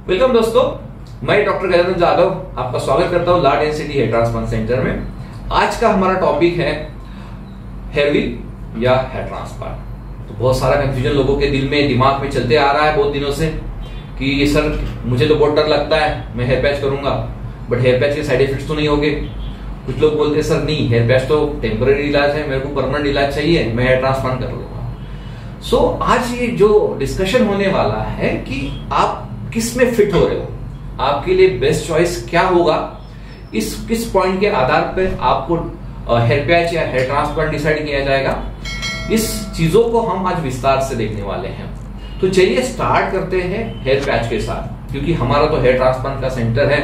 Welcome दोस्तों, मैं doctor Gajanan Jadav आपका स्वागत करता हूं ला डेंसिटी हेयर ट्रांसप्लांट सेंटर में। आज का हमारा टॉपिक है हेयर वीक या हेयर ट्रांसप्लांट। तो बहुत सारा कंफ्यूजन लोगों के दिल में दिमाग में चलते आ रहा है बहुत दिनों से कि ये सर मुझे तो बहुत डर लगता है, मैं हेयर पैच करूंगा बट हेयर पैच के साइड इफेक्ट्स तो नहीं होंगे। कुछ लोग बोलते हैं सर नहीं, हेयर पैच तो टेम्पररी इलाज है, मेरे को परमानेंट इलाज चाहिए, मैं हेयर ट्रांसप्लांट कर लूंगा। सो आज ये जो डिस्कशन होने वाला है कि आप किस में फिट हो रहे हो, आपके लिए बेस्ट चॉइस क्या होगा, किस पॉइंट के आधार पर आपको हेयर पैच या हेयर ट्रांसप्लांट डिसाइड किया जाएगा। इस चीजों को हम आज विस्तार से देखने वाले हैं। तो चलिए स्टार्ट करते हैं हेयर पैच के साथ, क्योंकि हमारा तो हेयर ट्रांसप्लांट का सेंटर है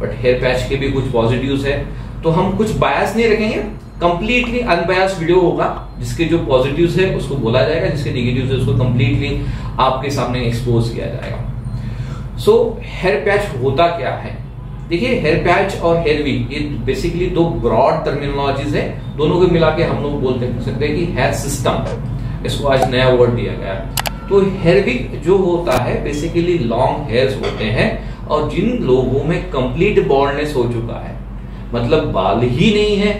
बट हेयर पैच के भी कुछ पॉजिटिव्स है। तो हम कुछ बायस नहीं रखेंगे, कंप्लीटली अनबायस्ड वीडियो होगा। जिसके जो पॉजिटिव्स है उसको बोला जाएगा, जिसके नेगेटिव्स है उसको कंप्लीटली आपके सामने एक्सपोज किया जाएगा। सो हेयर पैच होता क्या है? देखिए, हेयर पैच और हेयर वीक ये बेसिकली दो ब्रॉड टर्मिनोलॉजीज है, दोनों को मिला के हम लोग बोलते सकते हैं कि हेयर सिस्टम, इसको आज नया वर्ड दिया गया है। तो हेयर वीक जो होता है बेसिकली लॉन्ग हेयर्स होते हैं, और जिन लोगों में कंप्लीट बॉल्डनेस हो चुका है, मतलब बाल ही नहीं है,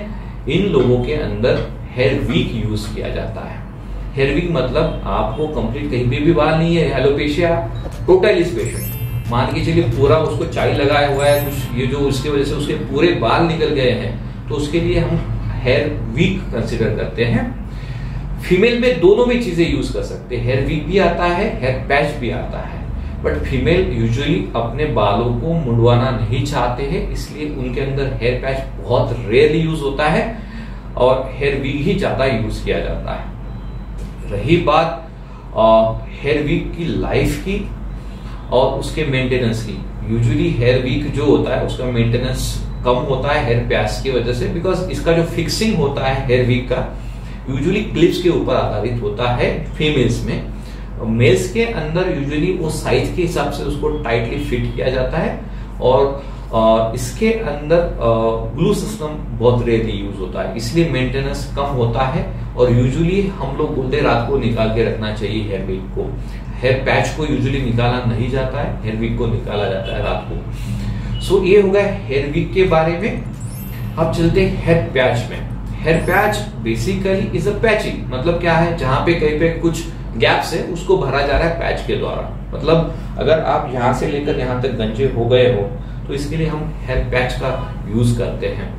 इन लोगों के अंदर हेयर वीक यूज किया जाता है। हेयर वीक मतलब आपको कंप्लीट कहीं पे भी बाल नहीं है, एलोपेशिया टोटल पेशेंट मान के चलिए पूरा उसको चाई लगाया हुआ है कुछ, ये जो उसके वजह से उसके पूरे बाल निकल गए हैं, तो उसके लिए हम हेयर वीक कंसीडर करते हैं। फीमेल में दोनों भी चीजें यूज कर सकते हैं, हेयर वीक भी आता है, हेयर पैच भी आता है। बट फीमेल यूजुअली अपने बालों को मुंडवाना नहीं चाहते हैं, इसलिए उनके अंदर हेयर पैच बहुत रेयरली यूज होता है और हेयर वीक ही ज्यादा यूज किया जाता है। रही बात हेयर वीक की लाइफ की और उसके मेंटेनेंस की, यूजुअली हेयर वीक जो होता है उसका मेंटेनेंस कम होता है हेयर पैच की वजह से, बिकॉज इसका जो फिक्सिंग होता है हेयर वीक का यूजुअली क्लिप्स के ऊपर आधारित होता है फीमेल्स में। मेल्स के अंदर यूजुअली वो साइज के हिसाब से उसको टाइटली फिट किया जाता है, और इसके अंदर ग्लू सिस्टम बहुत रेयरली यूज होता है, इसलिए मेंटेनेंस कम होता है। और यूजुअली हम लोग बोलते हैं रात को निकाल के रखना चाहिए हेयर वीक को। हेयर पैच को यूजुअली निकाला नहीं जाता है, हेयर वीक को निकाला जाता है रात को। सो ये हो गया हेयर वीक के बारे में। अब चलते हैं हेयर पैच में। Hair patch basically is a patching, मतलब क्या है, जहां पे कहीं पे कुछ गैप्स है उसको भरा जा रहा है पैच के द्वारा। मतलब अगर आप यहां से लेकर यहां तक गंजे हो गए हो तो इसके लिए हम हेयर पैच का यूज करते हैं।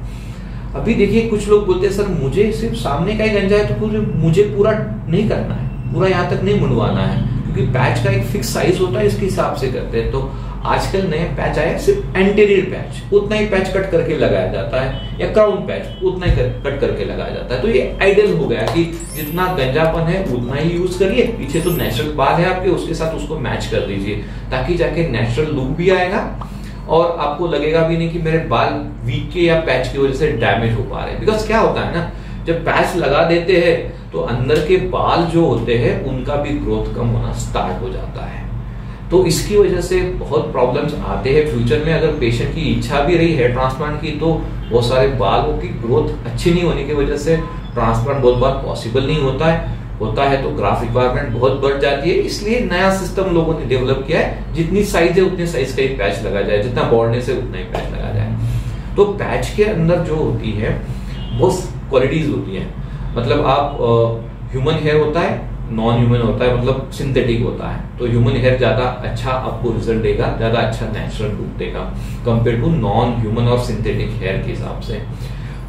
अभी देखिए, कुछ लोग बोलते हैं सर मुझे सिर्फ सामने का ही गंजा है तो मुझे पूरा नहीं करना है, पूरा यहाँ तक नहीं मुंडवाना है, क्योंकि पैच का एक फिक्स साइज होता है, इसके हिसाब से करते हैं। तो आजकल नए पैच आए, सिर्फ एंटीरियर पैच उतना ही पैच कट करके लगाया जाता है, या क्राउन पैच उतना ही कट करके लगाया जाता है। तो ये आइडियल हो गया कि जितना गंजापन है उतना ही यूज करिए, पीछे तो नेचुरल बाल है आपके, उसके साथ उसको मैच कर दीजिए, ताकि जाके नेचुरल लुक भी आएगा और आपको लगेगा भी नहीं कि मेरे बाल वीक के या पैच की वजह से डैमेज हो पा रहे हैं। बिकॉज क्या होता है ना, जब पैच लगा देते हैं तो अंदर के बाल जो होते हैं उनका भी ग्रोथ कम होना स्टार्ट हो जाता है। तो इसकी वजह से बहुत प्रॉब्लम्स आते हैं फ्यूचर में। अगर पेशेंट की इच्छा भी रही हेयर ट्रांसप्लांट की, तो बहुत सारे बालों की ग्रोथ अच्छी नहीं होने की वजह से ट्रांसप्लांट बहुत बार पॉसिबल नहीं होता है तो ग्राफ रिक्वायरमेंट बहुत बढ़ जाती है। इसलिए नया सिस्टम लोगों ने डेवलप किया है, जितनी साइज है उतने साइज का ही पैच लगा जाए, जितना बॉल्डनेस है उतना ही पैच लगा जाए। तो पैच के अंदर जो होती है बहुत क्वालिटीज होती है, मतलब आप ह्यूमन हेयर होता है, नॉन ह्यूमन होता है, मतलब सिंथेटिक होता है। तो ह्यूमन हेयर ज्यादा अच्छा आपको रिजल्ट देगा, ज्यादा अच्छा नेचुरल लुक देगा कंपेयर टू नॉन ह्यूमन और सिंथेटिक हेयर के हिसाब से।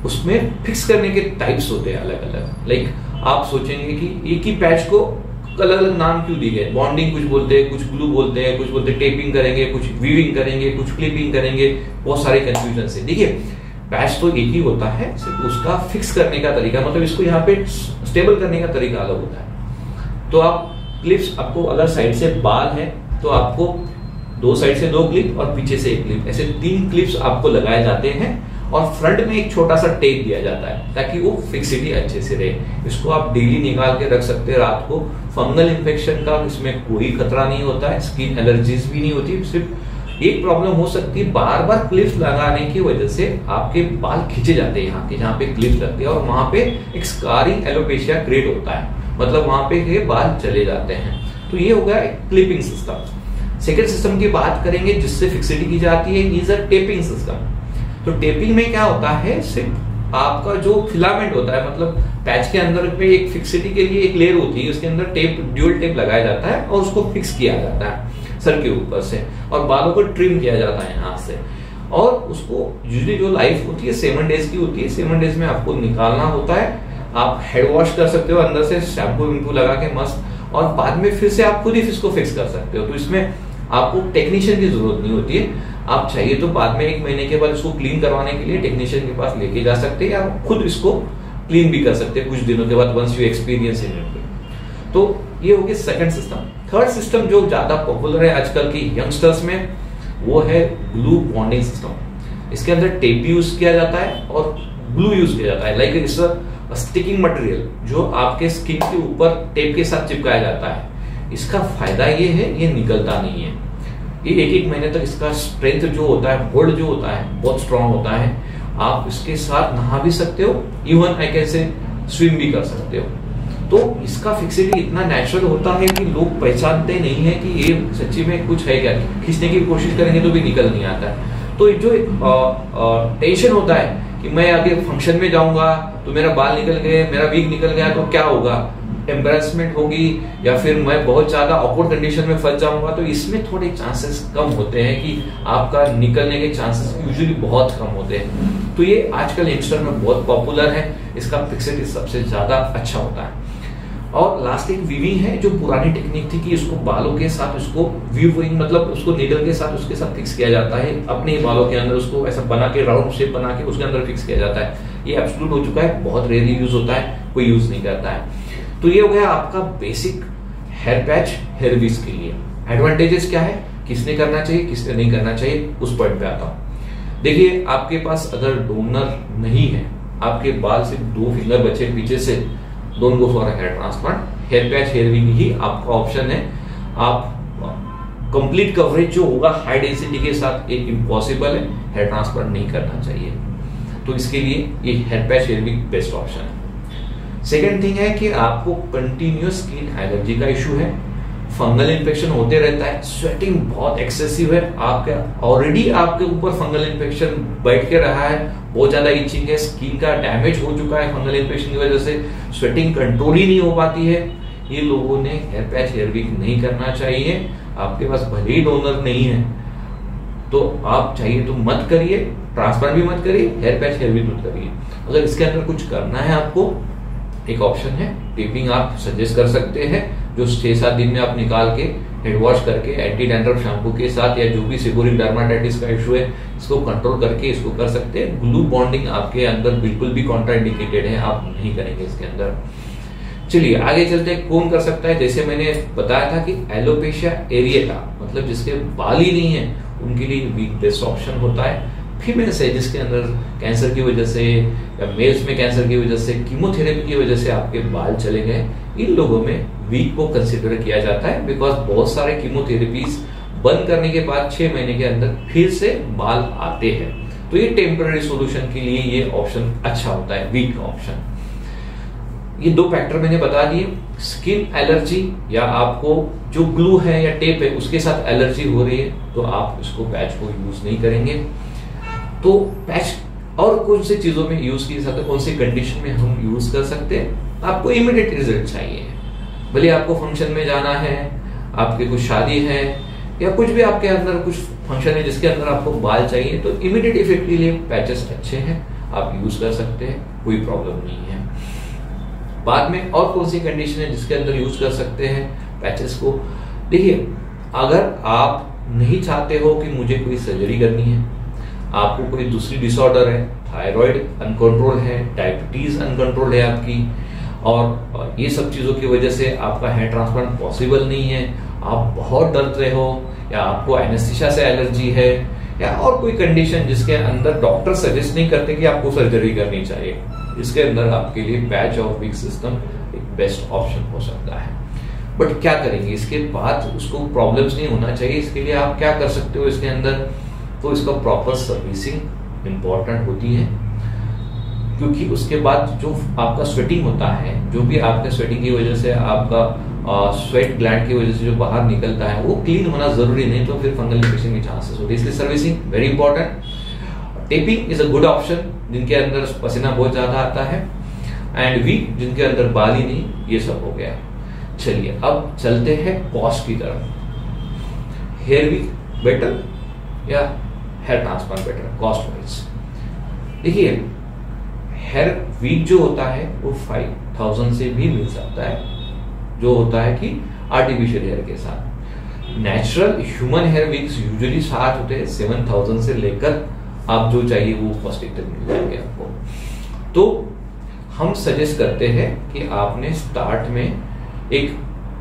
उसमें फिक्स करने के टाइप्स होते हैं अलग अलग। लाइक आप सोचेंगे कि एक ही पैच को अलग अलग नाम क्यों दिए गए, बॉन्डिंग कुछ बोलते हैं, कुछ ग्लू बोलते हैं, कुछ बोलते हैं टेपिंग करेंगे, कुछ वीविंग करेंगे, कुछ क्लिपिंग करेंगे, बहुत सारे कंफ्यूजन से। देखिए, पैच तो एक ही होता है, सिर्फ उसका फिक्स करने का तरीका, मतलब इसको यहाँ पे स्टेबल करने का तरीका अलग होता है। तो आप क्लिप्स, आपको अगर साइड से बाल है तो आपको दो साइड से 2 क्लिप और पीछे से 1 क्लिप, ऐसे 3 क्लिप्स आपको लगाए जाते हैं, और फ्रंट में एक छोटा सा टेप दिया जाता है ताकि वो फिक्सिटी अच्छे से रहे। इसको आप डेली निकाल के रख सकते हैं रात को। फंगल इन्फेक्शन का इसमें कोई खतरा नहीं होता है, स्किन एलर्जीज भी नहीं होती। सिर्फ एक प्रॉब्लम हो सकती है, बार बार क्लिप्स लगाने की वजह से आपके बाल खींचे जाते हैं यहाँ के, जहाँ पे क्लिप्स लगते हैं, और वहां पे एक स्कारिंग एलोपेशिया क्रिएट होता है, मतलब वहां पे ये बाल चले जाते हैं। तो ये हो गया एक क्लिपिंग सिस्टम। सेकेंड सिस्टम की बात करेंगे जिससे फिक्सिटी की जाती है, इज अ टेपिंग सिस्टम। तो टेपिंग में क्या होता है, सिर्फ आपका जो फिलामेंट होता है, मतलब पैच के अंदर पे एक फिक्सिटी के लिए एक लेयर होती है, उसके अंदर टेप, ड्यूल टेप लगाया जाता है और उसको फिक्स किया जाता है सर के ऊपर से, और बालों को ट्रिम किया जाता है यहाँ से, और उसको यूजुअली जो लाइफ होती है 7 डेज की होती है। 7 डेज में आपको निकालना होता है। आप हेड वॉश कर सकते हो अंदर से शैम्पू विम्पू लगा के मस्त, और बाद में फिर से आप खुद ही इसको फिक्स कर सकते हो। तो इसमें आपको टेक्नीशियन की जरूरत नहीं होती है। आप चाहिए तो बाद में 1 महीने के बाद इसको क्लीन करवाने के लिए टेक्नीशियन के पास लेके जा सकते हैं, या खुद इसको क्लीन भी कर सकते हैं कुछ दिनों के बाद, once you experience in it. तो ये हो गया सेकंड सिस्टम। थर्ड सिस्टम जो ज्यादा पॉपुलर है आजकल की यंगस्टर्स में, वो है ग्लू बॉन्डिंग सिस्टम। इसके अंदर टेप यूज किया जाता है और ग्लू यूज किया जाता है, like it's a sticking material जो आपके स्किन के ऊपर टेप के साथ चिपकाया जाता है। इसका फायदा ये है, ये निकलता नहीं है। ये 1-1 महीने तक इसका स्ट्रेंथ जो होता है, होल्ड जो होता है, बहुत स्ट्रांग होता है। आप इसके साथ नहा भी सकते हो, even I can say swim भी कर सकते हो। तो इसका फिक्सिटी इतना नेचुरल होता है कि लोग पहचानते नहीं है कि ये सच्ची में कुछ है क्या। खींचने की कोशिश करेंगे तो भी निकल नहीं आता है। तो जो टेंशन होता है कि मैं आगे फंक्शन में जाऊंगा तो मेरा बाल निकल गए, मेरा वीक निकल गया तो क्या होगा, एम्बेरसमेंट होगी, या फिर मैं बहुत ज्यादा ऑकवर्ड कंडीशन में फंस जाऊंगा, तो इसमें थोड़े चांसेस कम होते हैं कि आपका निकलने के चांसेस यूजुअली बहुत कम होते हैं। तो ये आजकल यंगस्टर में बहुत पॉपुलर है, इसका फिक्सिटी सबसे ज्यादा अच्छा होता है। और लास्ट एक वीविंग है, जो पुरानी टेक्निक थी कि उसको बालों के साथ उसको वीविंग, मतलब उसको नीडल के साथ उसके साथ फिक्स किया जाता है, अपने ही बालों के अंदर उसको ऐसा बना के राउंड शेप बना के उसके अंदर फिक्स किया जाता है। ये एब्सोल्यूट हो चुका है, बहुत रेयरली यूज होता है, कोई यूज नहीं करता है। तो ये हो गया आपका बेसिक हेयर पैच हेयर वीज के लिए। एडवांटेजेस क्या है, किसने करना चाहिए किसने नहीं करना चाहिए, उस पॉइंट पे आता हूं। देखिए, आपके पास अगर डोनर नहीं है, आपके बाल सिर्फ 2 फिंगर बचे पीछे से, don't go for hair transplant. Hair patch hair wig ही आपका ऑप्शन है। आप कंप्लीट कवरेज जो होगा हाई डेंसिटी के साथ, एक इम्पॉसिबल है, हेयर ट्रांसप्लांट नहीं करना चाहिए। तो इसके लिए ये hair patch hair wig best option है। सेकेंड थिंग है कि आपको कंटिन्यूअस स्किन एलर्जी का इशू है, फंगल इन्फेक्शन होते रहता है, स्वेटिंग बहुत एक्सेसिव है, आपके ऑलरेडी आपके ऊपर फंगल इन्फेक्शन बैठ के रहा है, बहुत ज्यादा इचिंग है, स्किन का डैमेज हो चुका है फंगल इन्फेक्शन की वजह से, स्वेटिंग कंट्रोल ही नहीं हो पाती है। ये लोगों ने हेयर पैच हेयर विंग नहीं करना चाहिए। आपके पास भले ही डोनर नहीं है तो आप चाहिए तो मत करिए, ट्रांसप्लांट भी मत करिए, हेयर पैच हेयर विंग मत करिए। अगर इसके अंदर कुछ करना है आपको, एक ऑप्शन है टेपिंग, आप सजेस्ट कर सकते हैं, जो 6-7 दिन में आप निकाल के हेड वॉश करके एंटी डैंड्रफ शैम्पू के साथ, या जो भी सेबोरिक डर्माटाइटिस का इशू है इसको कंट्रोल करके इसको कर सकते हैं। ग्लू बॉन्डिंग आपके अंदर बिल्कुल भी कॉन्ट्राइंडिकेटेड है, आप नहीं करेंगे इसके अंदर। चलिए आगे चलते हैं, कौन कर सकता है। जैसे मैंने बताया था कि एलोपेशिया एरिएटा, मतलब जिसके बाल ही नहीं है, उनके लिए वीक बेस्ट ऑप्शन होता है। फीमेल्स है जिसके अंदर कैंसर की वजह से, या मेल्स में कैंसर की वजह से, कीमोथेरेपी की वजह से आपके बाल चले गए, इन लोगों में वीक को कंसिडर किया जाता है, बिकॉज बहुत सारे कीमोथेरेपीज बंद करने के बाद 6 महीने के अंदर फिर से बाल आते हैं। तो ये टेम्पररी सॉल्यूशन के लिए ये ऑप्शन अच्छा होता है, वीक का ऑप्शन। ये 2 फैक्टर मैंने बता दिए, स्किन एलर्जी या आपको जो ग्लू है या टेप है उसके साथ एलर्जी हो रही है तो आप इसको पैच को यूज नहीं करेंगे। तो पैच और कौन सी चीजों में यूज की सकते, कौन सी कंडीशन में हम यूज कर सकते हैं। आपको इमीडिएट रिजल्ट चाहिए, भले आपको फंक्शन में जाना है, आपके कुछ शादी है, या कुछ भी आपके अंदर कुछ फंक्शन है जिसके अंदर आपको बाल चाहिए, तो इमीडिएट इफेक्ट के लिए पैचेस अच्छे हैं, आप यूज कर सकते हैं, कोई प्रॉब्लम नहीं है। बाद में और कौन सी कंडीशन है जिसके अंदर यूज कर सकते हैं पैचेस को। देखिए, अगर आप नहीं चाहते हो कि मुझे कोई सर्जरी करनी है, आपको कोई दूसरी डिसऑर्डर है, थायराइड अनकंट्रोल है, डायबिटीज अनकंट्रोल है आपकी, और ये सब चीजों की वजह से आपका हेयर ट्रांसप्लांट पॉसिबल नहीं है, आप बहुत डर रहे हो, या आपको एनेस्थीसिया से एलर्जी है, या और कोई कंडीशन जिसके अंदर डॉक्टर सजेस्ट नहीं करते कि आपको सर्जरी करनी चाहिए, इसके अंदर आपके लिए पैच और विग सिस्टम एक बेस्ट ऑप्शन हो सकता है। बट क्या करेंगे इसके बाद, उसको प्रॉब्लम्स नहीं होना चाहिए, इसके लिए आप क्या कर सकते हो इसके अंदर, तो इसका प्रॉपर सर्विसिंग इंपॉर्टेंट होती है, क्योंकि उसके बाद जो आपका स्वेटिंग होता है, जो भी आपके स्वेटिंग की वजह से आपका स्वेट ग्लैंड की वजह से जो बाहर निकलता है वो क्लीन होना जरूरी, नहीं तो फिर फंगल इन्फेक्शन के चांसेस होते हैं। इसलिए servicing very important. Taping is a good option जिनके अंदर पसीना बहुत ज्यादा आता है, एंड वीक जिनके अंदर बाल ही नहीं, ये सब हो गया। चलिए अब चलते हैं कॉस्ट की तरफ। हेयर वीक बेटर या hair transplant better cost wise? देखिए हेयर वीक जो होता है वो 5000 से भी मिल सकता है, जो होता है कि आर्टिफिशियल हेयर के साथ। Natural human hair wigs usually start होते हैं 7000 से लेकर आप जो चाहिए वो कॉस्टिंग तक मिल जाएंगे आपको। तो हम सजेस्ट करते हैं कि आपने स्टार्ट में एक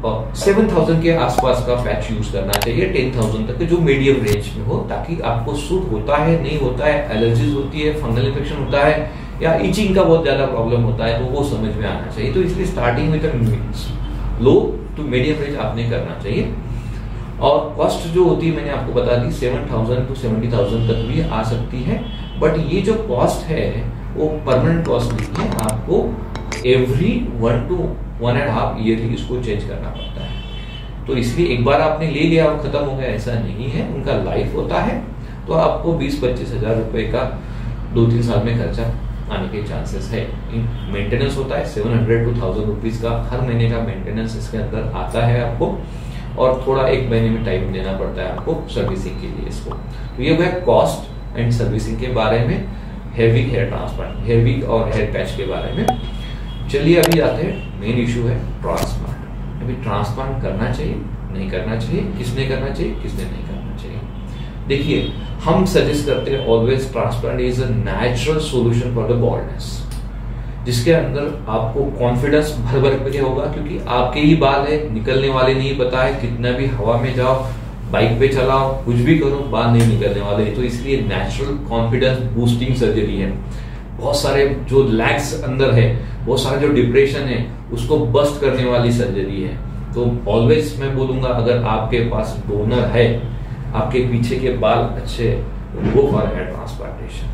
7000 के आसपास का पैच यूज करना चाहिए, 10000 तक जो मीडियम रेंज में हो, ताकि आपको सूट होता है नहीं होता है, एलर्जीज होती है, फंगल इन्फेक्शन होता है या इचिंग का बहुत ज्यादा प्रॉब्लम होता है, तो वो समझ में आना चाहिए। तो इसलिए starting with low to medium range आपने करना चाहिए। और कॉस्ट जो होती है मैंने आपको बता दी 7000 टू 70000 तक भी आ सकती है, बट ये जो कॉस्ट है वो परमानेंट कॉस्ट नहीं है, आपको एवरी 1 to 1.5 ईयरली इसको चेंज करना पड़ता है। तो इसलिए एक बार आपने ले लिया और खत्म हो गया ऐसा नहीं है, उनका लाइफ होता है। तो आपको 20-25 हजार रुपए का 2-3 साल में खर्चा आने के चांसेस है। मेंटेनेंस होता है 700 to 1000 रुपीज का हर महीने का मेंटेनेंस इसके अंदर आता है आपको, और थोड़ा 1 महीने में टाइम देना पड़ता है आपको सर्विसिंग के लिए इसको। तो ये हुआ कॉस्ट एंड सर्विसिंग के बारे में hair wig, hair transplant, hair wig और हेयर पैच के बारे में। चलिए अभी आते हैं मेन इशू है ट्रांसप्लांट। अभी ट्रांसप्लांट करना चाहिए नहीं करना चाहिए, किसने करना चाहिए किसने नहीं करना चाहिए? देखिए हम सजेस्ट करते हैं always transplant is a natural solution for the baldness, जिसके अंदर आपको कॉन्फिडेंस भर भर के होगा, क्योंकि आपके ही बाल है, निकलने वाले नहीं पता है, कितना भी हवा में जाओ, बाइक पे चलाओ, कुछ भी करो, बाल नहीं निकलने वाले। तो इसलिए नेचुरल कॉन्फिडेंस बूस्टिंग सर्जरी है। बहुत सारे जो लैग्स अंदर है, बहुत सारे जो डिप्रेशन है, उसको बस्ट करने वाली सर्जरी है। तो ऑलवेज मैं बोलूंगा अगर आपके पास डोनर है, आपके पीछे के बाल अच्छे, गो फॉर हेयर ट्रांसप्लांटेशन,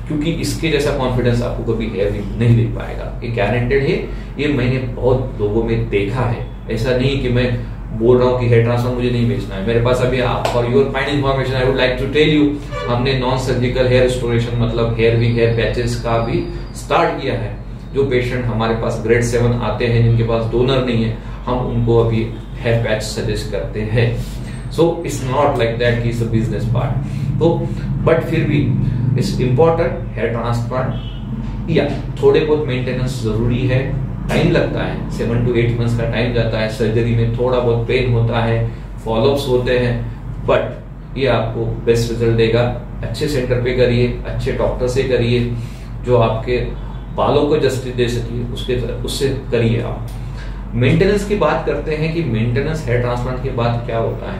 क्योंकि इसके जैसा कॉन्फिडेंस आपको कभी हेयर वीक नहीं दे पाएगा। ये गारंटेड है, ये मैंने बहुत लोगों में देखा है। ऐसा नहीं कि मैं बोल रहा हूँ कि हेयर ट्रांसप्लांट मुझे नहीं बेचना है। मेरे पास अभी for your fine information I would like to tell you, हमने नॉन सर्जिकल हेयर रिस्टोरेशन मतलब हेयर वीक, हेयर पैचेस का भी स्टार्ट किया है। जो पेशेंट हमारे पास ग्रेड 7 आते हैं जिनके पास डोनर नहीं है, हम उनको अभी हेयर पैच सजेस्ट करते हैं। So it's not like that कि इट्स अ बिजनेस पार्ट। तो बट फिर भी इट्स इंपॉर्टेंट हेयर ट्रांसप्लांट, या थोड़े बहुत मेंटेनेंस जरूरी है, टाइम लगता है, 7 to 8 मंथ्स का टाइम जाता है। सर्जरी में थोड़ा बहुत पेन होता है, फॉलोअप्स होते हैं, बट ये आपको बेस्ट रिजल्ट देगा। अच्छे सेंटर पे करिए, अच्छे डॉक्टर से करिए, जो आपके बालों को जस्टिस दे सके उससे करिए आप। मेंटेनेंस की बात करते हैं कि मेंटेनेंस हेयर ट्रांसप्लांट के बाद क्या होता है।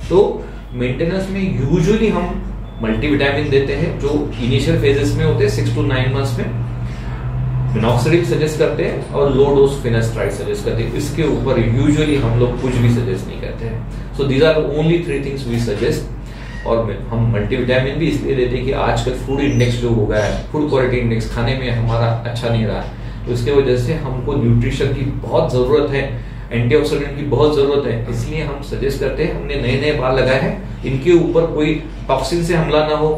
तो मेंटेनेंस में यूजुअली हम मल्टीविटामिन देते हैं, जो इनिशियल फेजेस में होते हैं 6 to 9 मंथ्स में। मिनॉक्सिडिल सजेस्ट करते हैं और लो डोज फिनेस्ट्राइड सजेस्ट करते हैं। इसके ऊपर यूजुअली हम लोग कुछ भी सजेस्ट नहीं करते हैं। So these are only 3 things we suggest. और हम मल्टीविटामिन भी इसलिए देते हैं कि आजकल फूड इंडेक्स जो हो गया है, फूड क्वालिटी इंडेक्स खाने में हमारा अच्छा नहीं रहा है, तो इसके वजह से हमको न्यूट्रिशन की बहुत जरूरत है, एंटीऑक्सीडेंट की बहुत जरूरत है। इसलिए हम सजेस्ट करते हैं, हमने नए नए बाल लगाए हैं, इनके ऊपर कोई टॉक्सिन से हमला ना हो,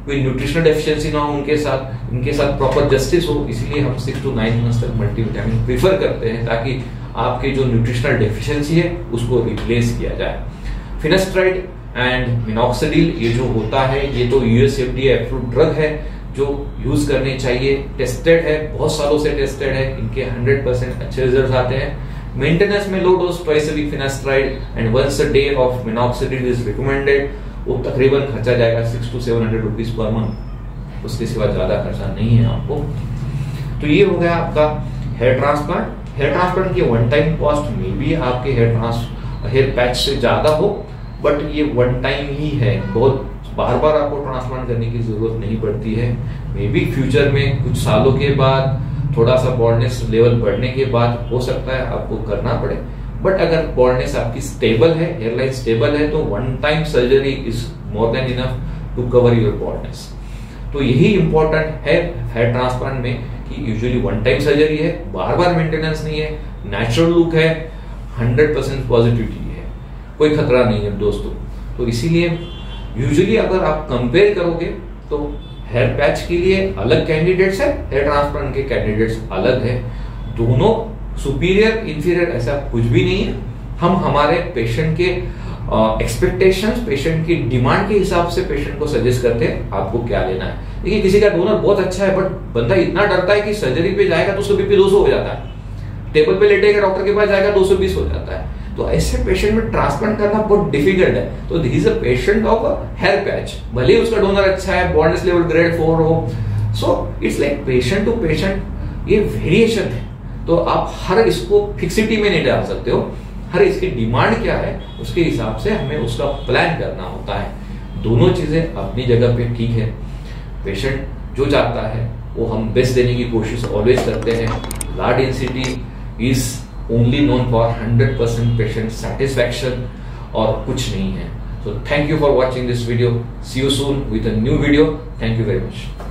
कोई न्यूट्रिशनल डेफिशिएंसी ना हो इनके साथ प्रॉपर जस्टिस हो। इसलिए हम 6 to 9 मंथ्स तक मल्टीविटामिन प्रीफर करते हैं, ताकि आपके जो न्यूट्रिशनल डेफिशिएंसी है उसको रिप्लेस किया जाए। फिनेस्ट्राइड एंड मिनॉक्सिडिल ये जो होता है, ये तो यूएस FDA अप्रूव्ड ड्रग है, जो यूज करने चाहिए, टेस्टेड है, बहुत सालों से टेस्टेड है, इनके 100% अच्छे रिजल्ट आते हैं। मेंटेनेंस में low dose twice a week finasteride and once a day of minoxidil is recommended. वो तकरीबन खर्चा जाएगा 600 to 700 रुपीज पर मंथ, उसके सिवा ज्यादा खर्चा नहीं है आपको। तो ये हो गया आपका हेयर ट्रांसप्लांट। हेयर ट्रांसप्लांट की वन टाइम कॉस्ट में भी आपके हेयर पैच से ज्यादा हो, बट ये वन टाइम ही है, बहुत बार बार आपको ट्रांसप्लांट करने की जरूरत नहीं पड़ती है। मे बी फ्यूचर में कुछ सालों के बाद, थोड़ा सा बॉल्डनेस लेवल बढ़ने के बाद हो सकता है आपको करना पड़े, बट अगर बॉल्डनेस आपकी स्टेबल है, हेयरलाइन स्टेबल है, तो one time surgery is more than enough to cover your baldness. तो यही इंपॉर्टेंट है हेयर ट्रांसप्लांट में कि यूजुअली वन टाइम सर्जरी है, बार बार मेंटेनेंस नहीं है, नेचुरल लुक है, 100% पॉजिटिविटी है, कोई खतरा नहीं है दोस्तों। तो इसीलिए यूजुअली अगर आप कंपेयर करोगे तो हेयर पैच के लिए अलग कैंडिडेट्स है, हेयर ट्रांसप्लांट के कैंडिडेट्स अलग है। दोनों सुपीरियर इंफीरियर ऐसा कुछ भी नहीं है। हम हमारे पेशेंट के एक्सपेक्टेशंस, पेशेंट की डिमांड के हिसाब से पेशेंट को सजेस्ट करते हैं आपको क्या लेना है। देखिए किसी का डोनर बहुत अच्छा है बट बंदा इतना डरता है कि सर्जरी पे जाएगा तो उसका बीपी 200 हो जाता है, टेबल पे लेटेगा डॉक्टर के पास जाएगा 220 हो जाता है। तो ऐसे पेशेंट में ट्रांसप्लांट करना बहुत डिफिकल्ट है। तो this is a patient of hair patch, भले ही उसका डोनर अच्छा है, बॉन्डनेस लेवल ग्रेड 4 हो। So it's like patient to patient ये वेरिएशन है। तो आप हर इसको फिक्सिटी में नहीं डाल सकते हो, हर इसकी डिमांड क्या है उसके हिसाब से हमें उसका प्लान करना होता है। दोनों चीजें अपनी जगह पे ठीक है। पेशेंट जो चाहता है वो हम बेस्ट देने की कोशिश ऑलवेज करते हैं। Large density is only known for 100% patient satisfaction और कुछ नहीं है। So thank you for watching this video. See you soon with a new video. Thank you very much.